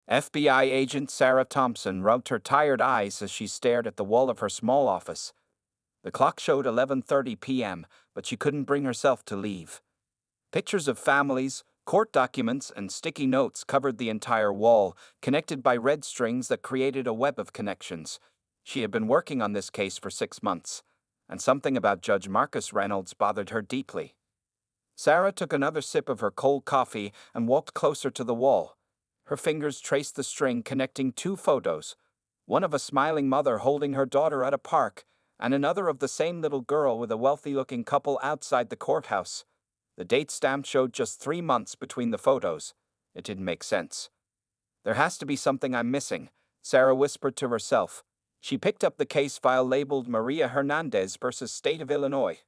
FBI agent Sarah Thompson rubbed her tired eyes as she stared at the wall of her small office. The clock showed 11:30 p.m., but she couldn't bring herself to leave. Pictures of families, court documents, and sticky notes covered the entire wall, connected by red strings that created a web of connections. She had been working on this case for 6 months, and something about Judge Marcus Reynolds bothered her deeply. Sarah took another sip of her cold coffee and walked closer to the wall. Her fingers traced the string connecting two photos, one of a smiling mother holding her daughter at a park, and another of the same little girl with a wealthy-looking couple outside the courthouse. The date stamp showed just 3 months between the photos. It didn't make sense. There has to be something I'm missing, Sarah whispered to herself. She picked up the case file labeled Maria Hernandez versus State of Illinois.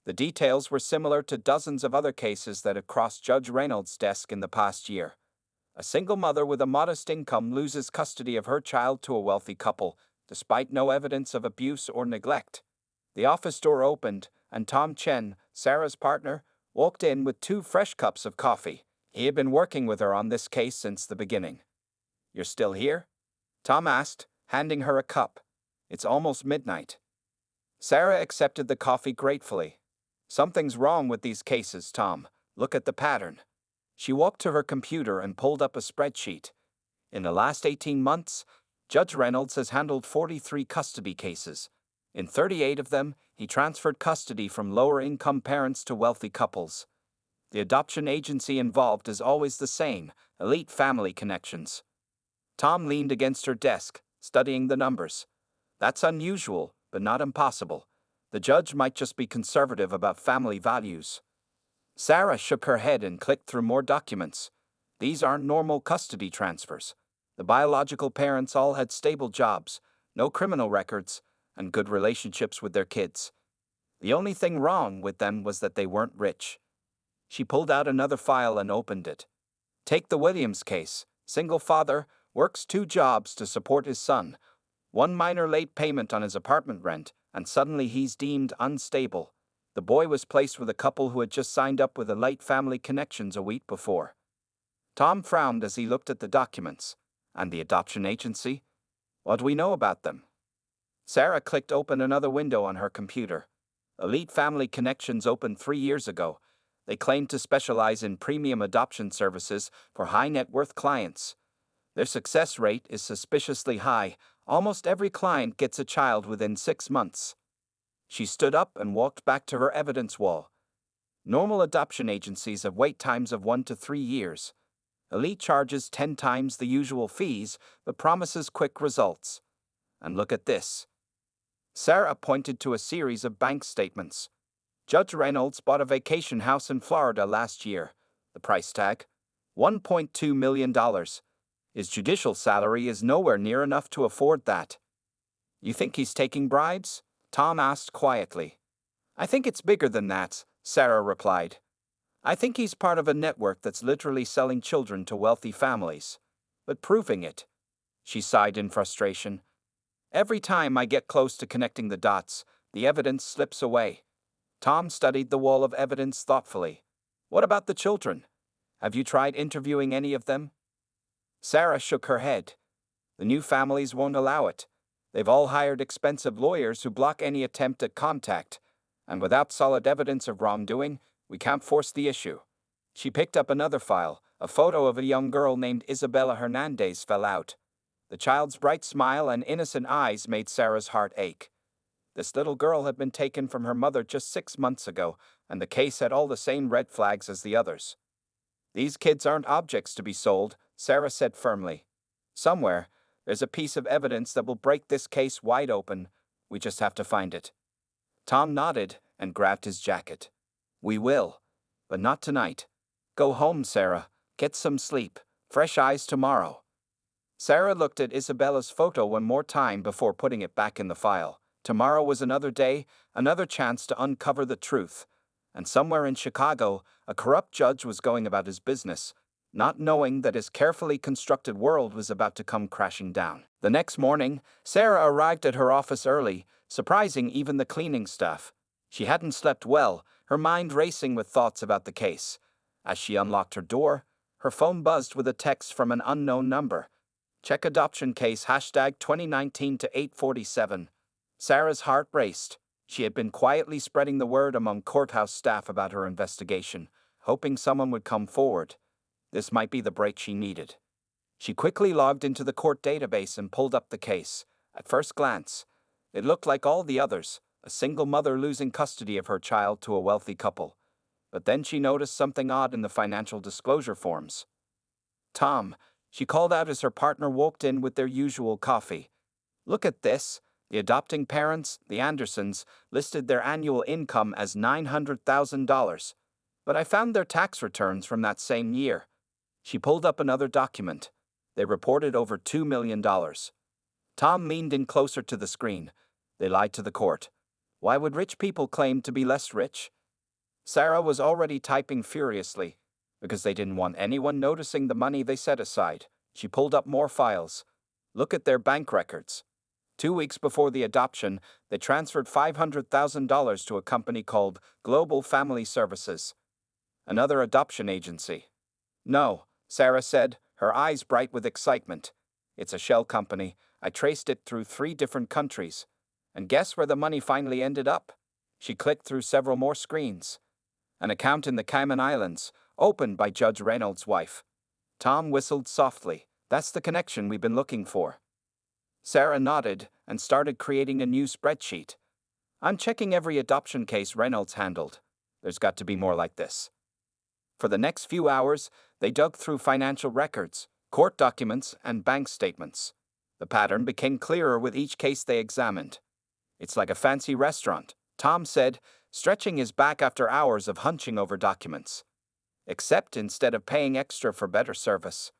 The details were similar to dozens of other cases that had crossed Judge Reynolds' desk in the past year. A single mother with a modest income loses custody of her child to a wealthy couple, despite no evidence of abuse or neglect. The office door opened, and Tom Chen, Sarah's partner, walked in with 2 fresh cups of coffee. He had been working with her on this case since the beginning. "You're still here?" Tom asked, handing her a cup. "It's almost midnight." Sarah accepted the coffee gratefully. "Something's wrong with these cases, Tom. Look at the pattern." She walked to her computer and pulled up a spreadsheet. In the last 18 months, Judge Reynolds has handled 43 custody cases. In 38 of them, he transferred custody from lower-income parents to wealthy couples. The adoption agency involved is always the same: Elite Family Connections. Tom leaned against her desk, studying the numbers. That's unusual, but not impossible. The judge might just be conservative about family values. Sarah shook her head and clicked through more documents. These aren't normal custody transfers. The biological parents all had stable jobs, no criminal records, and good relationships with their kids. The only thing wrong with them was that they weren't rich. She pulled out another file and opened it. Take the Williams case. Single father, works 2 jobs to support his son. 1 minor late payment on his apartment rent, and suddenly he's deemed unstable. The boy was placed with a couple who had just signed up with Elite Family Connections a week before. Tom frowned as he looked at the documents. And the adoption agency? What do we know about them? Sarah clicked open another window on her computer. Elite Family Connections opened 3 years ago. They claimed to specialize in premium adoption services for high-net-worth clients. Their success rate is suspiciously high. Almost every client gets a child within 6 months. She stood up and walked back to her evidence wall. Normal adoption agencies have wait times of 1 to 3 years. Elite charges 10 times the usual fees, but promises quick results. And look at this. Sarah pointed to a series of bank statements. Judge Reynolds bought a vacation house in Florida last year. The price tag? $1.2 million. His judicial salary is nowhere near enough to afford that. You think he's taking bribes? Tom asked quietly. I think it's bigger than that, Sarah replied. I think he's part of a network that's literally selling children to wealthy families. But proving it. She sighed in frustration. Every time I get close to connecting the dots, the evidence slips away. Tom studied the wall of evidence thoughtfully. What about the children? Have you tried interviewing any of them? Sarah shook her head. The new families won't allow it. They've all hired expensive lawyers who block any attempt at contact. And without solid evidence of wrongdoing, we can't force the issue. She picked up another file. A photo of a young girl named Isabella Hernandez fell out. The child's bright smile and innocent eyes made Sarah's heart ache. This little girl had been taken from her mother just 6 months ago, and the case had all the same red flags as the others. These kids aren't objects to be sold, Sarah said firmly. Somewhere, there's a piece of evidence that will break this case wide open. We just have to find it. Tom nodded and grabbed his jacket. We will, but not tonight. Go home, Sarah. Get some sleep. Fresh eyes tomorrow. Sarah looked at Isabella's photo one more time before putting it back in the file. Tomorrow was another day, another chance to uncover the truth. And somewhere in Chicago, a corrupt judge was going about his business, not knowing that his carefully constructed world was about to come crashing down. The next morning, Sarah arrived at her office early, surprising even the cleaning staff. She hadn't slept well, her mind racing with thoughts about the case. As she unlocked her door, her phone buzzed with a text from an unknown number. Check adoption case hashtag 2019 to 847. Sarah's heart raced. She had been quietly spreading the word among courthouse staff about her investigation, hoping someone would come forward. This might be the break she needed. She quickly logged into the court database and pulled up the case. At first glance, it looked like all the others, a single mother losing custody of her child to a wealthy couple. But then she noticed something odd in the financial disclosure forms. Tom, she called out as her partner walked in with their usual coffee. Look at this. The adopting parents, the Andersons, listed their annual income as $900,000. But I found their tax returns from that same year. She pulled up another document. They reported over $2 million. Tom leaned in closer to the screen. They lied to the court. Why would rich people claim to be less rich? Sarah was already typing furiously, because they didn't want anyone noticing the money they set aside. She pulled up more files. Look at their bank records. 2 weeks before the adoption, they transferred $500,000 to a company called Global Family Services, another adoption agency. No, Sarah said, her eyes bright with excitement. It's a shell company. I traced it through 3 different countries. And guess where the money finally ended up? She clicked through several more screens. An account in the Cayman Islands, opened by Judge Reynolds' wife. Tom whistled softly. That's the connection we've been looking for. Sarah nodded and started creating a new spreadsheet. I'm checking every adoption case Reynolds handled. There's got to be more like this. For the next few hours, they dug through financial records, court documents, and bank statements. The pattern became clearer with each case they examined. It's like a fancy restaurant, Tom said, stretching his back after hours of hunching over documents. Except instead of paying extra for better service,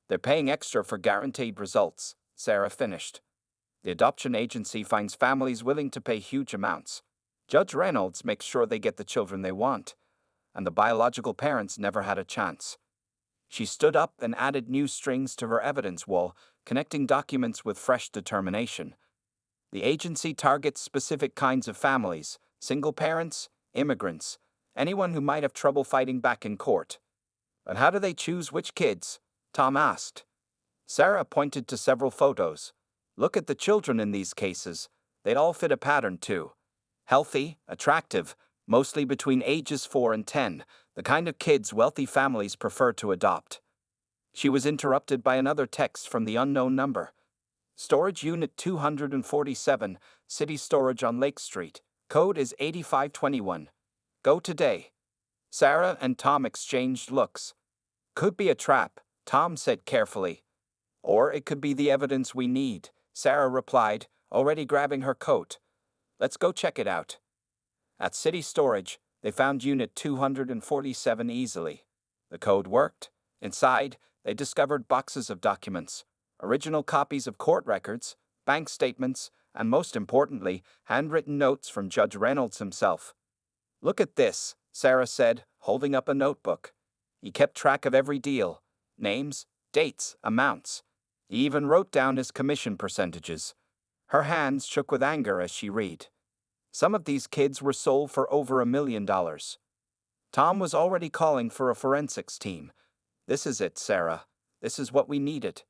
they're paying extra for guaranteed results, Sarah finished. The adoption agency finds families willing to pay huge amounts. Judge Reynolds makes sure they get the children they want, and the biological parents never had a chance. She stood up and added new strings to her evidence wall, connecting documents with fresh determination. The agency targets specific kinds of families, single parents, immigrants, anyone who might have trouble fighting back in court. But how do they choose which kids? Tom asked. Sarah pointed to several photos. Look at the children in these cases. They'd all fit a pattern too. Healthy, attractive, mostly between ages 4 and 10, the kind of kids wealthy families prefer to adopt. She was interrupted by another text from the unknown number. Storage Unit 247, City Storage on Lake Street. Code is 8521. Go today. Sarah and Tom exchanged looks. Could be a trap, Tom said carefully. Or it could be the evidence we need, Sarah replied, already grabbing her coat. Let's go check it out. At City Storage, they found Unit 247 easily. The code worked. Inside, they discovered boxes of documents, original copies of court records, bank statements, and most importantly, handwritten notes from Judge Reynolds himself. Look at this, Sarah said, holding up a notebook. He kept track of every deal, names, dates, amounts. He even wrote down his commission percentages. Her hands shook with anger as she read. Some of these kids were sold for over $1 million. Tom was already calling for a forensics team. This is it, Sarah. This is what we needed.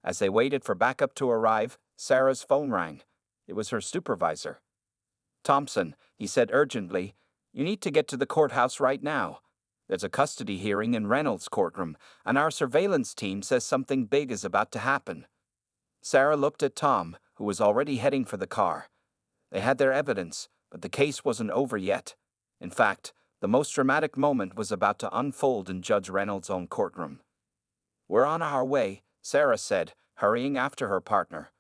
As they waited for backup to arrive, Sarah's phone rang. It was her supervisor. Thompson, he said urgently, you need to get to the courthouse right now. There's a custody hearing in Reynolds' courtroom, and our surveillance team says something big is about to happen. Sarah looked at Tom, who was already heading for the car. They had their evidence, but the case wasn't over yet. In fact, the most dramatic moment was about to unfold in Judge Reynolds' own courtroom. We're on our way, Sarah said, hurrying after her partner.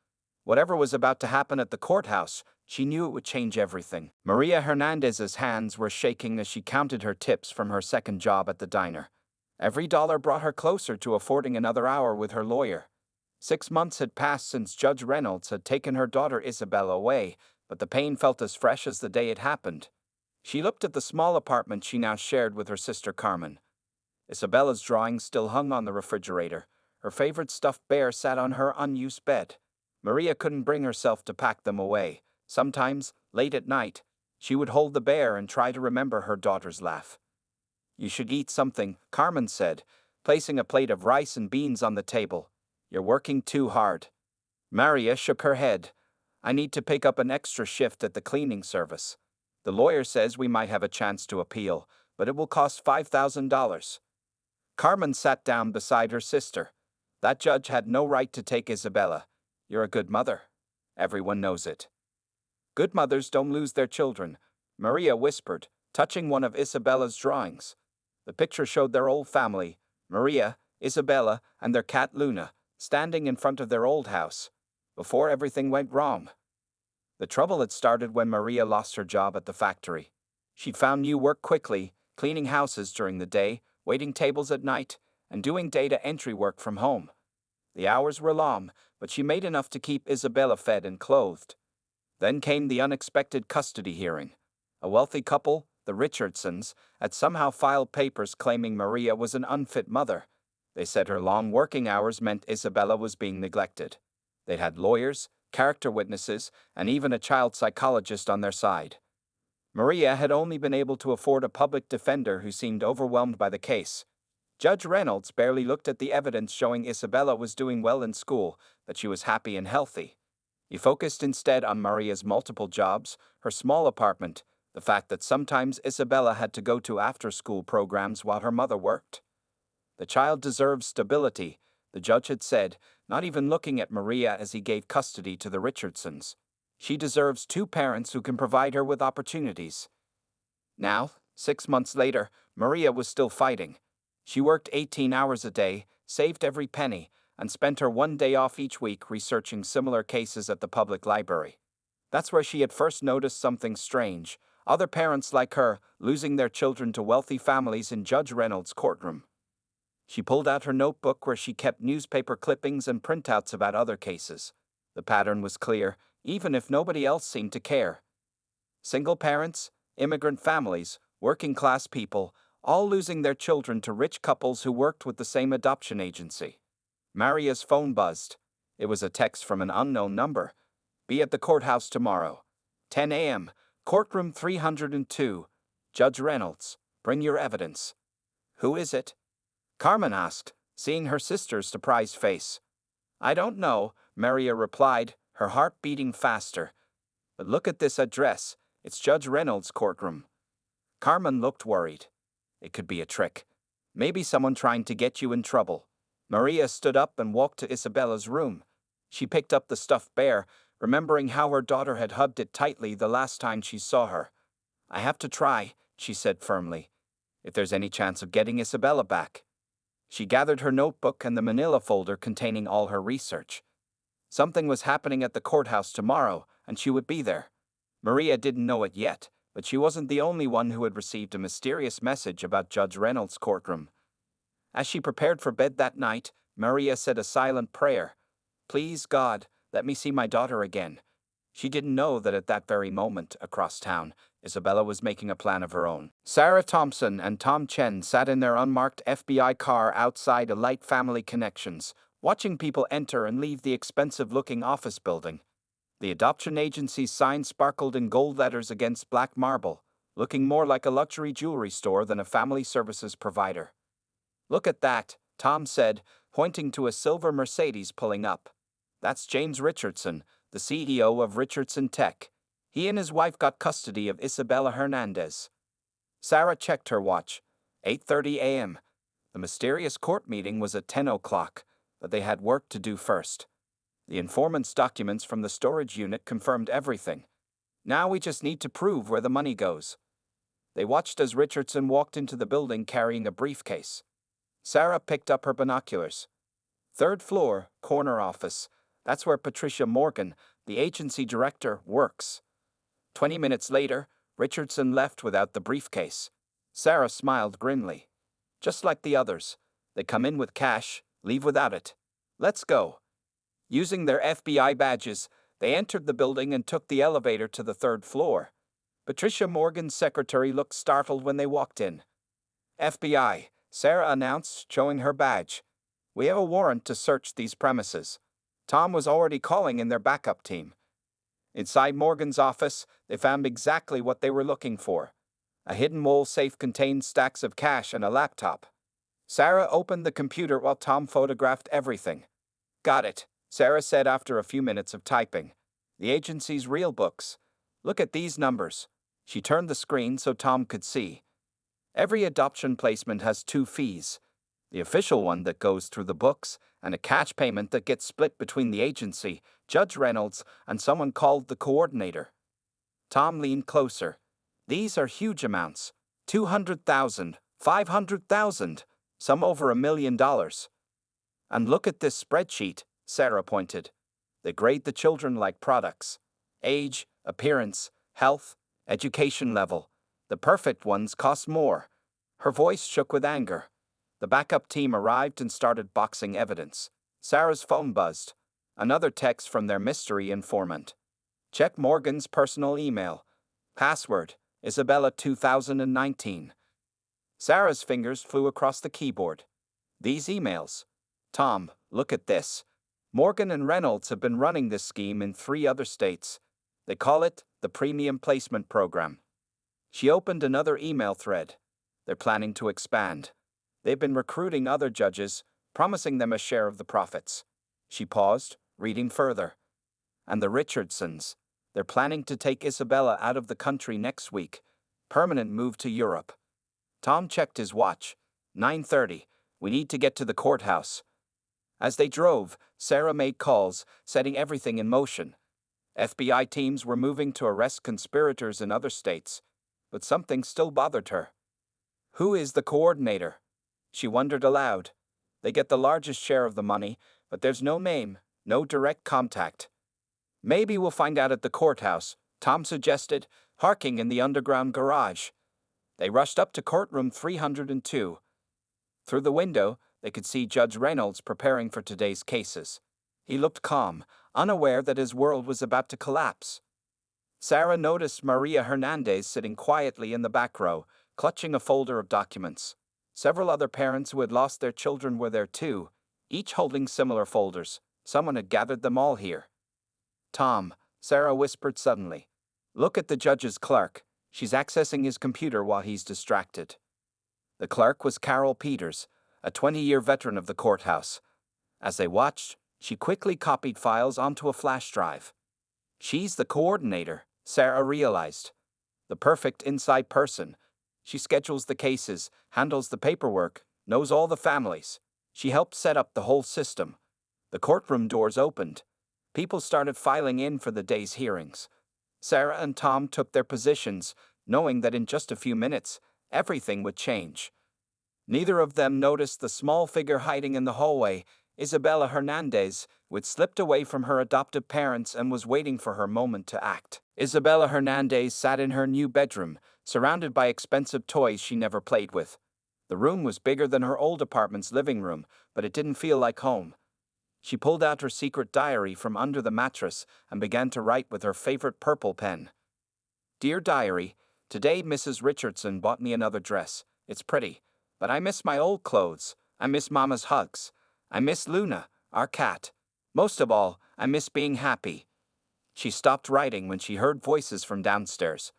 Whatever was about to happen at the courthouse, she knew it would change everything. Maria Hernandez's hands were shaking as she counted her tips from her second job at the diner. Every dollar brought her closer to affording another hour with her lawyer. 6 months had passed since Judge Reynolds had taken her daughter Isabella away, but the pain felt as fresh as the day it happened. She looked at the small apartment she now shared with her sister Carmen. Isabella's drawings still hung on the refrigerator. Her favorite stuffed bear sat on her unused bed. Maria couldn't bring herself to pack them away. Sometimes, late at night, she would hold the bear and try to remember her daughter's laugh. You should eat something, Carmen said, placing a plate of rice and beans on the table. You're working too hard. Maria shook her head. I need to pick up an extra shift at the cleaning service. The lawyer says we might have a chance to appeal, but it will cost $5,000. Carmen sat down beside her sister. That judge had no right to take Isabella. You're a good mother. Everyone knows it. Good mothers don't lose their children, Maria whispered, touching one of Isabella's drawings. The picture showed their old family, Maria, Isabella, and their cat Luna, standing in front of their old house, before everything went wrong. The trouble had started when Maria lost her job at the factory. She'd found new work quickly, cleaning houses during the day, waiting tables at night, and doing data entry work from home. The hours were long, but she made enough to keep Isabella fed and clothed. Then came the unexpected custody hearing. A wealthy couple, the Richardsons, had somehow filed papers claiming Maria was an unfit mother. They said her long working hours meant Isabella was being neglected. They had lawyers, character witnesses, and even a child psychologist on their side. Maria had only been able to afford a public defender who seemed overwhelmed by the case. Judge Reynolds barely looked at the evidence showing Isabella was doing well in school, that she was happy and healthy. He focused instead on Maria's multiple jobs, her small apartment, the fact that sometimes Isabella had to go to after-school programs while her mother worked. The child deserves stability, the judge had said, not even looking at Maria as he gave custody to the Richardsons. She deserves two parents who can provide her with opportunities. Now, 6 months later, Maria was still fighting. She worked 18 hours a day, saved every penny, and spent her one day off each week researching similar cases at the public library. That's where she had first noticed something strange, other parents like her losing their children to wealthy families in Judge Reynolds' courtroom. She pulled out her notebook where she kept newspaper clippings and printouts about other cases. The pattern was clear, even if nobody else seemed to care. Single parents, immigrant families, working-class people, all losing their children to rich couples who worked with the same adoption agency. Maria's phone buzzed. It was a text from an unknown number. Be at the courthouse tomorrow. 10 a.m., courtroom 302. Judge Reynolds, bring your evidence. Who is it? Carmen asked, seeing her sister's surprised face. I don't know, Maria replied, her heart beating faster. But look at this address. It's Judge Reynolds' courtroom. Carmen looked worried. It could be a trick. Maybe someone trying to get you in trouble. Maria stood up and walked to Isabella's room. She picked up the stuffed bear, remembering how her daughter had hugged it tightly the last time she saw her. I have to try, she said firmly, if there's any chance of getting Isabella back. She gathered her notebook and the manila folder containing all her research. Something was happening at the courthouse tomorrow, and she would be there. Maria didn't know it yet, but she wasn't the only one who had received a mysterious message about Judge Reynolds' courtroom. As she prepared for bed that night, Maria said a silent prayer. Please, God, let me see my daughter again. She didn't know that at that very moment, across town, Isabella was making a plan of her own. Sarah Thompson and Tom Chen sat in their unmarked FBI car outside Elite Family Connections, watching people enter and leave the expensive-looking office building. The adoption agency's sign sparkled in gold letters against black marble, looking more like a luxury jewelry store than a family services provider. Look at that, Tom said, pointing to a silver Mercedes pulling up. That's James Richardson, the CEO of Richardson Tech. He and his wife got custody of Isabella Hernandez. Sarah checked her watch. 8:30 a.m. The mysterious court meeting was at 10 o'clock, but they had work to do first. The informant's documents from the storage unit confirmed everything. Now we just need to prove where the money goes. They watched as Richardson walked into the building carrying a briefcase. Sarah picked up her binoculars. 3rd floor, corner office. That's where Patricia Morgan, the agency director, works. 20 minutes later, Richardson left without the briefcase. Sarah smiled grimly. Just like the others. They come in with cash, leave without it. Let's go. Using their FBI badges, they entered the building and took the elevator to the 3rd floor. Patricia Morgan's secretary looked startled when they walked in. FBI, Sarah announced, showing her badge. We have a warrant to search these premises. Tom was already calling in their backup team. Inside Morgan's office, they found exactly what they were looking for. A hidden wall safe contained stacks of cash and a laptop. Sarah opened the computer while Tom photographed everything. Got it, Sarah said after a few minutes of typing. The agency's real books. Look at these numbers. She turned the screen so Tom could see. Every adoption placement has two fees. The official one that goes through the books, and a cash payment that gets split between the agency, Judge Reynolds, and someone called the coordinator. Tom leaned closer. These are huge amounts. 200,000, 500,000, some over $1 million. And look at this spreadsheet, Sarah pointed. They grade the children like products. Age, appearance, health, education level. The perfect ones cost more. Her voice shook with anger. The backup team arrived and started boxing evidence. Sarah's phone buzzed. Another text from their mystery informant. Check Morgan's personal email. Password, Isabella 2019. Sarah's fingers flew across the keyboard. These emails. Tom, look at this. Morgan and Reynolds have been running this scheme in 3 other states. They call it the Premium Placement Program. She opened another email thread. They're planning to expand. They've been recruiting other judges, promising them a share of the profits. She paused, reading further. And the Richardsons. They're planning to take Isabella out of the country next week. Permanent move to Europe. Tom checked his watch. 9:30. We need to get to the courthouse. As they drove, Sarah made calls, setting everything in motion. FBI teams were moving to arrest conspirators in other states, but something still bothered her. Who is the coordinator? She wondered aloud. They get the largest share of the money, but there's no name, no direct contact. Maybe we'll find out at the courthouse, Tom suggested, parking in the underground garage. They rushed up to courtroom 302. Through the window, they could see Judge Reynolds preparing for today's cases. He looked calm, unaware that his world was about to collapse. Sarah noticed Maria Hernandez sitting quietly in the back row, clutching a folder of documents. Several other parents who had lost their children were there too, each holding similar folders. Someone had gathered them all here. Tom, Sarah whispered suddenly. Look at the judge's clerk. She's accessing his computer while he's distracted. The clerk was Carol Peters, a 20-year veteran of the courthouse. As they watched, she quickly copied files onto a flash drive. She's the coordinator, Sarah realized. The perfect inside person. She schedules the cases, handles the paperwork, knows all the families. She helped set up the whole system. The courtroom doors opened. People started filing in for the day's hearings. Sarah and Tom took their positions, knowing that in just a few minutes, everything would change. Neither of them noticed the small figure hiding in the hallway, Isabella Hernandez, who had slipped away from her adoptive parents and was waiting for her moment to act. Isabella Hernandez sat in her new bedroom, surrounded by expensive toys she never played with. The room was bigger than her old apartment's living room, but it didn't feel like home. She pulled out her secret diary from under the mattress and began to write with her favorite purple pen. Dear Diary, today Mrs. Richardson bought me another dress. It's pretty, but I miss my old clothes. I miss Mama's hugs. I miss Luna, our cat. Most of all, I miss being happy. She stopped writing when she heard voices from downstairs.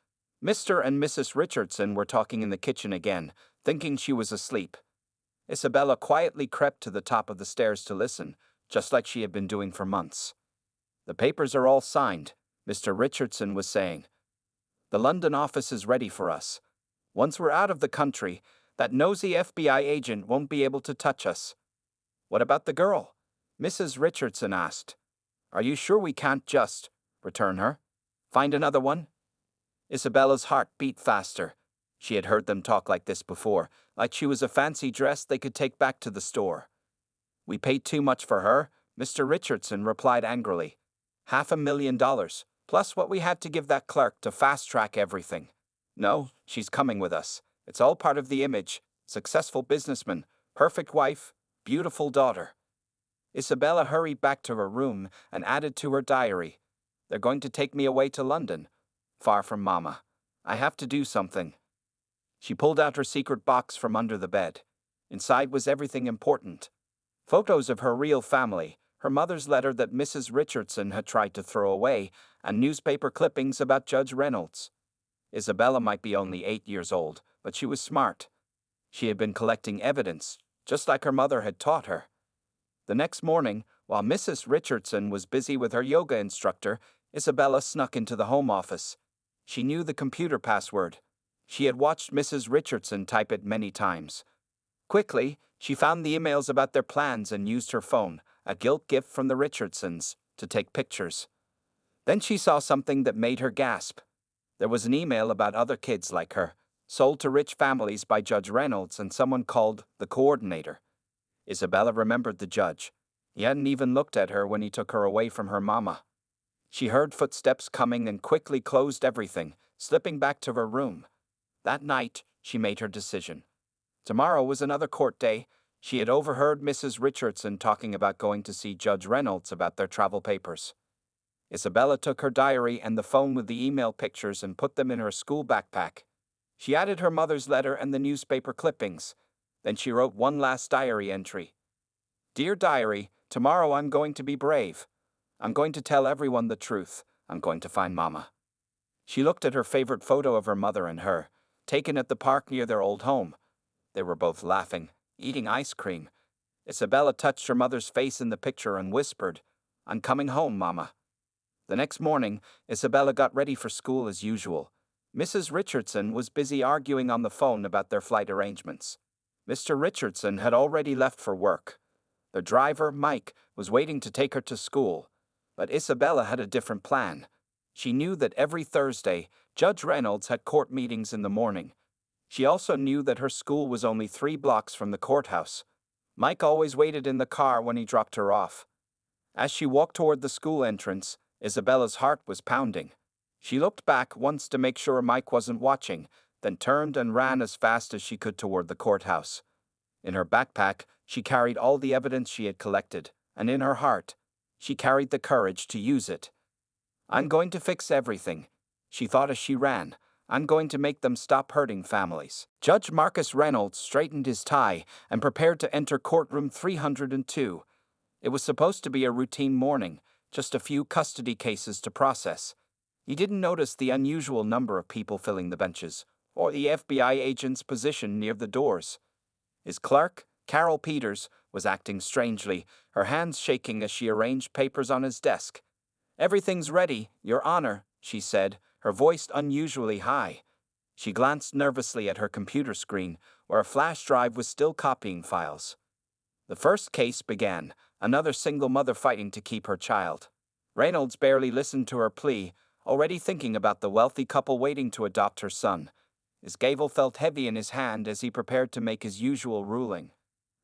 Mr. and Mrs. Richardson were talking in the kitchen again, thinking she was asleep. Isabella quietly crept to the top of the stairs to listen, just like she had been doing for months. The papers are all signed, Mr. Richardson was saying. The London office is ready for us. Once we're out of the country, that nosy FBI agent won't be able to touch us. What about the girl? Mrs. Richardson asked. Are you sure we can't just return her? Find another one? Isabella's heart beat faster. She had heard them talk like this before, like she was a fancy dress they could take back to the store. We paid too much for her, Mr. Richardson replied angrily. $500,000, plus what we had to give that clerk to fast-track everything. No, she's coming with us. It's all part of the image. Successful businessman, perfect wife, beautiful daughter. Isabella hurried back to her room and added to her diary. They're going to take me away to London, far from Mama. I have to do something. She pulled out her secret box from under the bed. Inside was everything important. Photos of her real family, her mother's letter that Mrs. Richardson had tried to throw away, and newspaper clippings about Judge Reynolds. Isabella might be only 8 years old, but she was smart. She had been collecting evidence, just like her mother had taught her. The next morning, While Mrs. Richardson was busy with her yoga instructor, Isabella snuck into the home office. She knew the computer password. She had watched Mrs. Richardson type it many times. Quickly, she found the emails about their plans and used her phone, a guilt gift from the Richardsons, to take pictures. Then she saw something that made her gasp. There was an email about other kids like her, sold to rich families by Judge Reynolds and someone called the coordinator. Isabella remembered the judge. He hadn't even looked at her when he took her away from her mama. She heard footsteps coming and quickly closed everything, slipping back to her room. That night, she made her decision. Tomorrow was another court day. She had overheard Mrs. Richardson talking about going to see Judge Reynolds about their travel papers. Isabella took her diary and the phone with the email pictures and put them in her school backpack. She added her mother's letter and the newspaper clippings. Then she wrote one last diary entry. Dear Diary, tomorrow I'm going to be brave. I'm going to tell everyone the truth. I'm going to find Mama. She looked at her favorite photo of her mother and her, taken at the park near their old home. They were both laughing, eating ice cream. Isabella touched her mother's face in the picture and whispered, I'm coming home, Mama. The next morning, Isabella got ready for school as usual. Mrs. Richardson was busy arguing on the phone about their flight arrangements. Mr. Richardson had already left for work. The driver, Mike, was waiting to take her to school. But Isabella had a different plan. She knew that every Thursday, Judge Reynolds had court meetings in the morning. She also knew that her school was only 3 blocks from the courthouse. Mike always waited in the car when he dropped her off. As she walked toward the school entrance, Isabella's heart was pounding. She looked back once to make sure Mike wasn't watching, then turned and ran as fast as she could toward the courthouse. In her backpack, she carried all the evidence she had collected, and in her heart, she carried the courage to use it. I'm going to fix everything, she thought as she ran. I'm going to make them stop hurting families. Judge Marcus Reynolds straightened his tie and prepared to enter courtroom 302. It was supposed to be a routine morning, just a few custody cases to process. He didn't notice the unusual number of people filling the benches, or the FBI agent's position near the doors. His clerk, Carol Peters, was acting strangely, her hands shaking as she arranged papers on his desk. Everything's ready, Your Honor, she said, her voice unusually high. She glanced nervously at her computer screen, where a flash drive was still copying files. The first case began, another single mother fighting to keep her child. Reynolds barely listened to her plea, already thinking about the wealthy couple waiting to adopt her son. His gavel felt heavy in his hand as he prepared to make his usual ruling.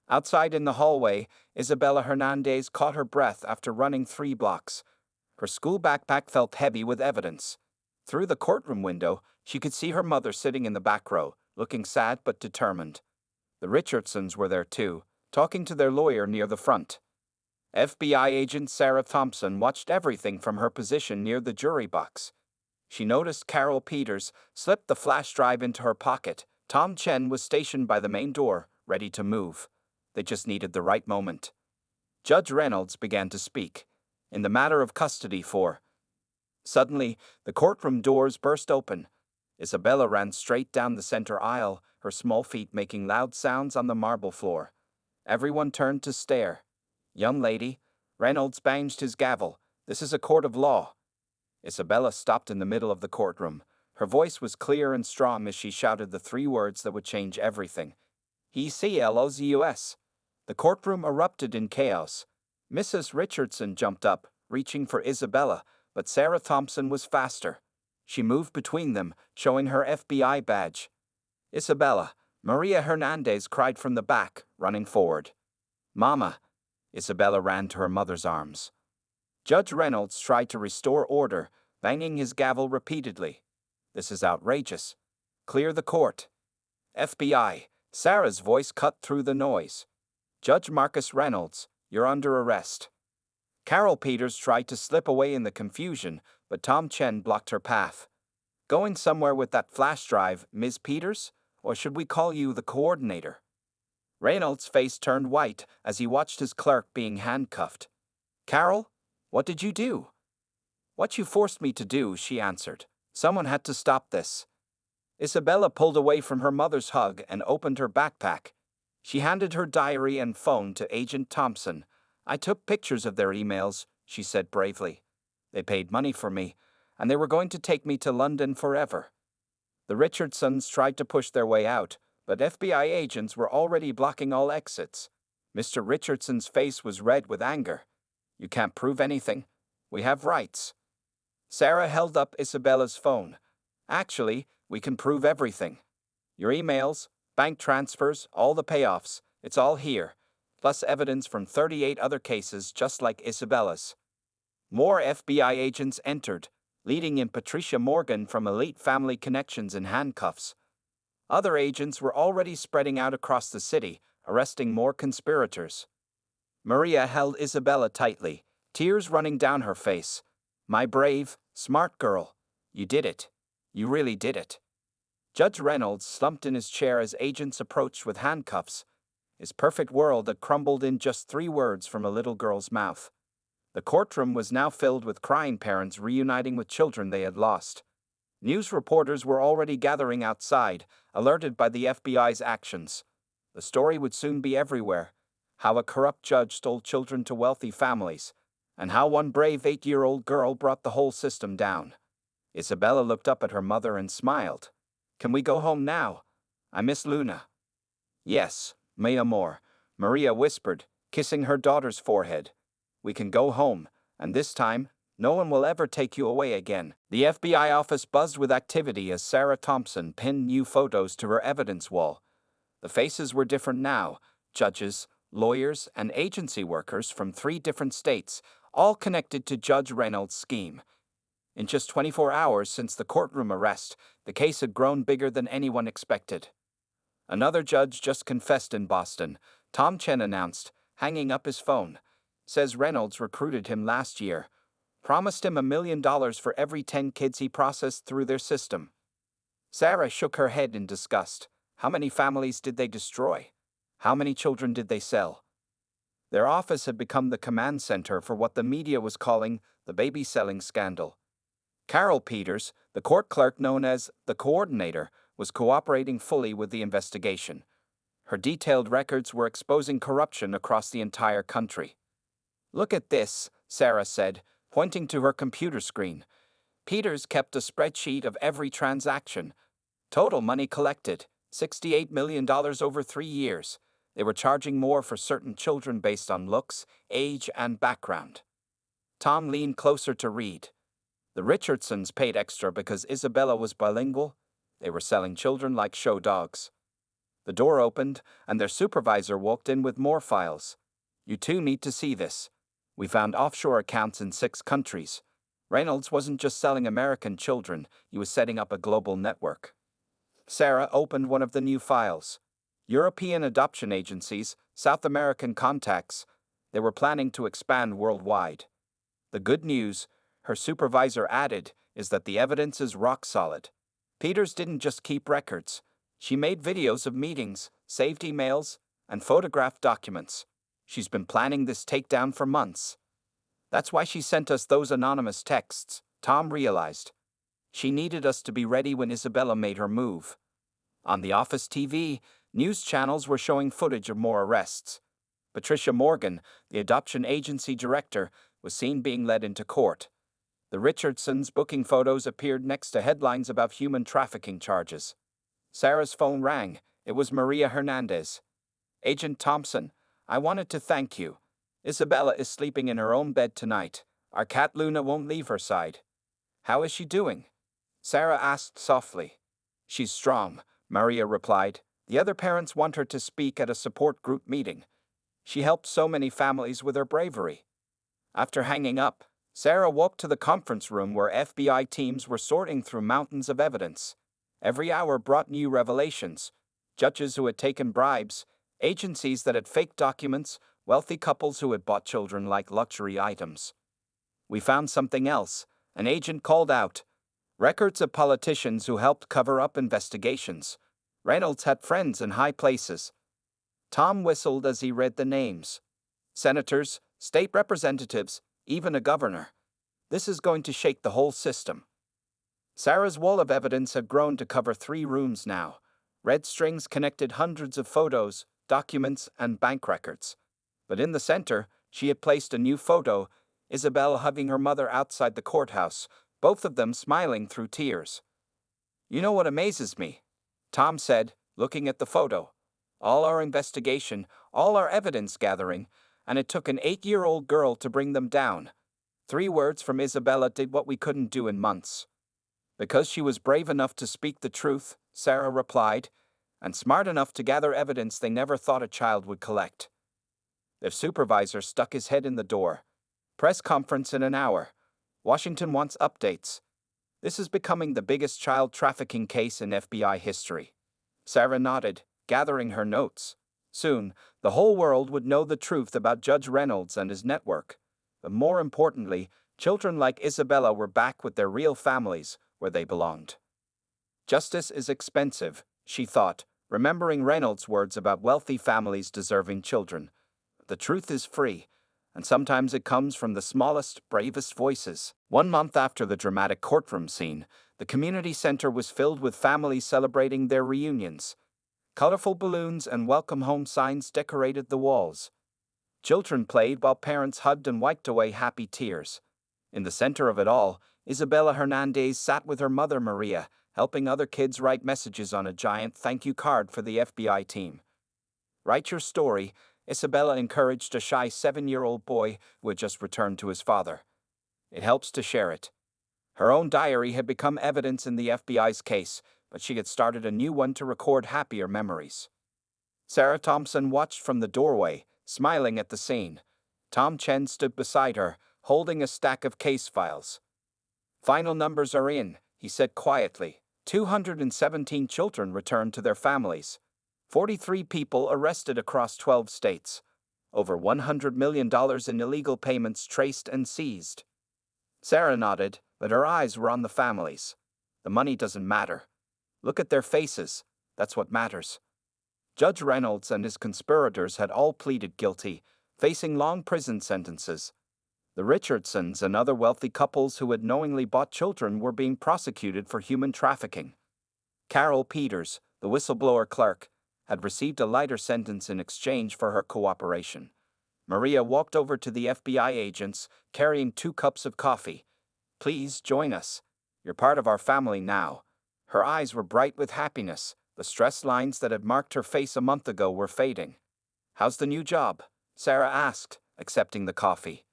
Outside in the hallway, Isabella Hernandez caught her breath after running 3 blocks. Her school backpack felt heavy with evidence. Through the courtroom window, she could see her mother sitting in the back row, looking sad but determined. The Richardsons were there too, talking to their lawyer near the front. FBI agent Sarah Thompson watched everything from her position near the jury box. She noticed Carol Peters slip the flash drive into her pocket. Tom Chen was stationed by the main door, ready to move. They just needed the right moment. Judge Reynolds began to speak. In the matter of custody for... Suddenly, the courtroom doors burst open. Isabella ran straight down the center aisle, her small feet making loud sounds on the marble floor. Everyone turned to stare. Young lady, Reynolds banged his gavel. This is a court of law. Isabella stopped in the middle of the courtroom. Her voice was clear and strong as she shouted the 3 words that would change everything. ECLOZUS. The courtroom erupted in chaos. Mrs. Richardson jumped up, reaching for Isabella, but Sarah Thompson was faster. She moved between them, showing her FBI badge. Isabella, Maria Hernandez cried from the back, running forward. Mama. Isabella ran to her mother's arms. Judge Reynolds tried to restore order, banging his gavel repeatedly. This is outrageous. Clear the court. FBI. Sarah's voice cut through the noise. Judge Marcus Reynolds, you're under arrest. Carol Peters tried to slip away in the confusion, but Tom Chen blocked her path. Going somewhere with that flash drive, Ms. Peters? Or should we call you the coordinator? Reynolds' face turned white as he watched his clerk being handcuffed. Carol, what did you do? What you forced me to do, she answered. Someone had to stop this. Isabella pulled away from her mother's hug and opened her backpack. She handed her diary and phone to Agent Thompson. I took pictures of their emails, she said bravely. They paid money for me, and they were going to take me to London forever. The Richardsons tried to push their way out, but FBI agents were already blocking all exits. Mr. Richardson's face was red with anger. You can't prove anything. We have rights. Sarah held up Isabella's phone. Actually, we can prove everything. Your emails, bank transfers, all the payoffs, it's all here, plus evidence from 38 other cases just like Isabella's. More FBI agents entered, leading in Patricia Morgan from Elite Family Connections in handcuffs. Other agents were already spreading out across the city, arresting more conspirators. Maria held Isabella tightly, tears running down her face. My brave, smart girl. You did it. You really did it. Judge Reynolds slumped in his chair as agents approached with handcuffs. His perfect world had crumbled in just 3 words from a little girl's mouth. The courtroom was now filled with crying parents reuniting with children they had lost. News reporters were already gathering outside, alerted by the FBI's actions. The story would soon be everywhere. How a corrupt judge stole children to wealthy families, and how one brave 8-year-old girl brought the whole system down. Isabella looked up at her mother and smiled. Can we go home now? I miss Luna. Yes, mi amor, Maria whispered, kissing her daughter's forehead. We can go home, and this time, no one will ever take you away again. The FBI office buzzed with activity as Sarah Thompson pinned new photos to her evidence wall. The faces were different now, judges, lawyers, and agency workers from 3 different states, all connected to Judge Reynolds' scheme. In just 24 hours since the courtroom arrest, the case had grown bigger than anyone expected. Another judge just confessed in Boston, Tom Chen announced, hanging up his phone. Says Reynolds recruited him last year. Promised him $1 million for every 10 kids he processed through their system. Sarah shook her head in disgust. How many families did they destroy? How many children did they sell? Their office had become the command center for what the media was calling the baby selling scandal. Carol Peters, the court clerk known as the coordinator, was cooperating fully with the investigation. Her detailed records were exposing corruption across the entire country. Look at this, Sarah said, pointing to her computer screen. Peters kept a spreadsheet of every transaction. Total money collected, $68 million over 3 years. They were charging more for certain children based on looks, age, and background. Tom leaned closer to read. The Richardsons paid extra because Isabella was bilingual. They were selling children like show dogs. The door opened, and their supervisor walked in with more files. You two need to see this. We found offshore accounts in 6 countries. Reynolds wasn't just selling American children, he was setting up a global network. Sarah opened one of the new files. European adoption agencies, South American contacts. They were planning to expand worldwide. The good news, her supervisor added, is that the evidence is rock solid. Peters didn't just keep records. She made videos of meetings, saved emails, and photographed documents. She's been planning this takedown for months. That's why she sent us those anonymous texts, Tom realized. She needed us to be ready when Isabella made her move. On the office TV, news channels were showing footage of more arrests. Patricia Morgan, the adoption agency director, was seen being led into court. The Richardsons' booking photos appeared next to headlines about human trafficking charges. Sarah's phone rang. It was Maria Hernandez. Agent Thompson, I wanted to thank you. Isabella is sleeping in her own bed tonight. Our cat Luna won't leave her side. How is she doing? Sarah asked softly. She's strong, Maria replied. The other parents want her to speak at a support group meeting. She helped so many families with her bravery. After hanging up, Sarah walked to the conference room where FBI teams were sorting through mountains of evidence. Every hour brought new revelations. Judges who had taken bribes, agencies that had faked documents, wealthy couples who had bought children like luxury items. We found something else, an agent called out. Records of politicians who helped cover up investigations. Reynolds had friends in high places. Tom whistled as he read the names. Senators, state representatives, even a governor. This is going to shake the whole system. Sarah's wall of evidence had grown to cover 3 rooms now. Red strings connected hundreds of photos, documents, and bank records. But in the center, She had placed a new photo, Isabella hugging her mother outside the courthouse, both of them smiling through tears. "You know what amazes me?" Tom said, looking at the photo. "All our investigation, all our evidence gathering, and it took an 8-year-old girl to bring them down. 3 words from Isabella did what we couldn't do in months." "Because she was brave enough to speak the truth," Sarah replied, "and smart enough to gather evidence they never thought a child would collect." Their supervisor stuck his head in the door. "Press conference in an hour. Washington wants updates. This is becoming the biggest child trafficking case in FBI history." Sarah nodded, gathering her notes. Soon, the whole world would know the truth about Judge Reynolds and his network. But more importantly, children like Isabella were back with their real families, where they belonged. Justice is expensive, she thought, remembering Reynolds' words about wealthy families deserving children. The truth is free, and sometimes it comes from the smallest, bravest voices. 1 month after the dramatic courtroom scene, the community center was filled with families celebrating their reunions. Colorful balloons and welcome home signs decorated the walls. Children played while parents hugged and wiped away happy tears. In the center of it all, Isabella Hernandez sat with her mother Maria, helping other kids write messages on a giant thank you card for the FBI team. "Write your story," Isabella encouraged a shy 7-year-old boy who had just returned to his father. "It helps to share it." Her own diary had become evidence in the FBI's case, but she had started a new one to record happier memories. Sarah Thompson watched from the doorway, smiling at the scene. Tom Chen stood beside her, holding a stack of case files. "Final numbers are in," he said quietly. 217 children returned to their families. 43 people arrested across 12 states. Over $100 million in illegal payments traced and seized. Sarah nodded, but her eyes were on the families. "The money doesn't matter. Look at their faces. That's what matters." Judge Reynolds and his conspirators had all pleaded guilty, facing long prison sentences. The Richardsons and other wealthy couples who had knowingly bought children were being prosecuted for human trafficking. Carol Peters, the whistleblower clerk, had received a lighter sentence in exchange for her cooperation. Maria walked over to the FBI agents, carrying 2 cups of coffee. "Please join us. You're part of our family now." Her eyes were bright with happiness. The stress lines that had marked her face a month ago were fading. "How's the new job?" Sarah asked, accepting the coffee.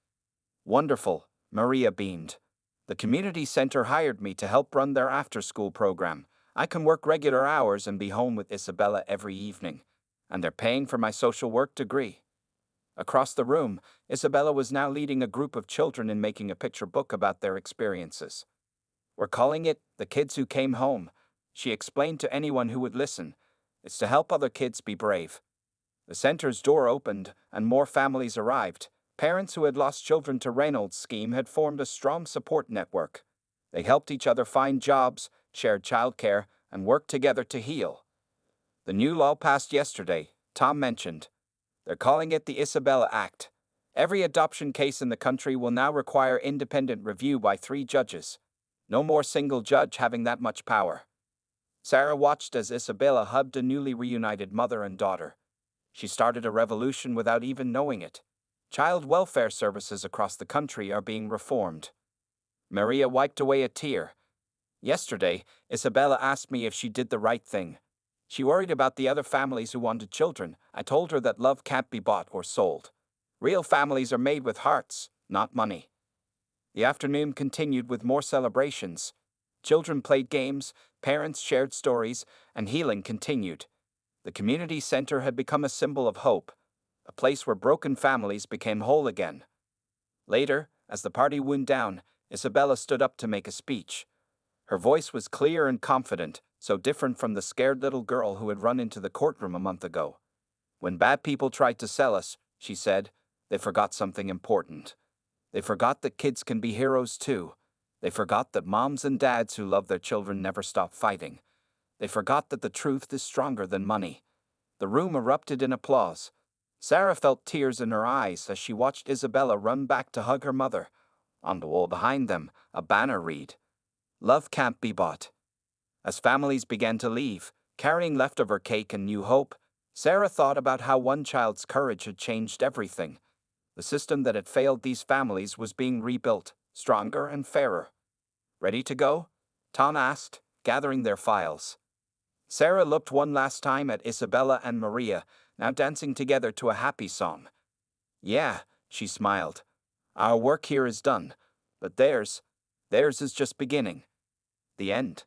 "Wonderful," Maria beamed. "The community center hired me to help run their after-school program. I can work regular hours and be home with Isabella every evening. And they're paying for my social work degree." Across the room, Isabella was now leading a group of children in making a picture book about their experiences. "We're calling it The Kids Who Came Home," she explained to anyone who would listen. "It's to help other kids be brave." The center's door opened, and more families arrived. Parents who had lost children to Reynolds' scheme had formed a strong support network. They helped each other find jobs, shared childcare, and worked together to heal. "The new law passed yesterday," Tom mentioned. "They're calling it the Isabella Act. Every adoption case in the country will now require independent review by 3 judges. No more single judge having that much power." Sarah watched as Isabella hugged a newly reunited mother and daughter. She started a revolution without even knowing it. Child welfare services across the country are being reformed. Maria wiped away a tear. "Yesterday, Isabella asked me if she did the right thing. She worried about the other families who wanted children. I told her that love can't be bought or sold. Real families are made with hearts, not money." The afternoon continued with more celebrations. Children played games, parents shared stories, and healing continued. The community center had become a symbol of hope, a place where broken families became whole again. Later, as the party wound down, Isabella stood up to make a speech. Her voice was clear and confident, so different from the scared little girl who had run into the courtroom a month ago. "When bad people tried to sell us," she said, "they forgot something important. They forgot that kids can be heroes too. They forgot that moms and dads who love their children never stop fighting. They forgot that the truth is stronger than money." The room erupted in applause. Sarah felt tears in her eyes as she watched Isabella run back to hug her mother. On the wall behind them, a banner read, "Love can't be bought." As families began to leave, carrying leftover cake and new hope, Sarah thought about how one child's courage had changed everything. The system that had failed these families was being rebuilt, stronger and fairer. Ready to go? Ton asked, gathering their files. Sarah looked one last time at Isabella and Maria, now dancing together to a happy song. Yeah, she smiled. Our work here is done, but theirs is just beginning. The end.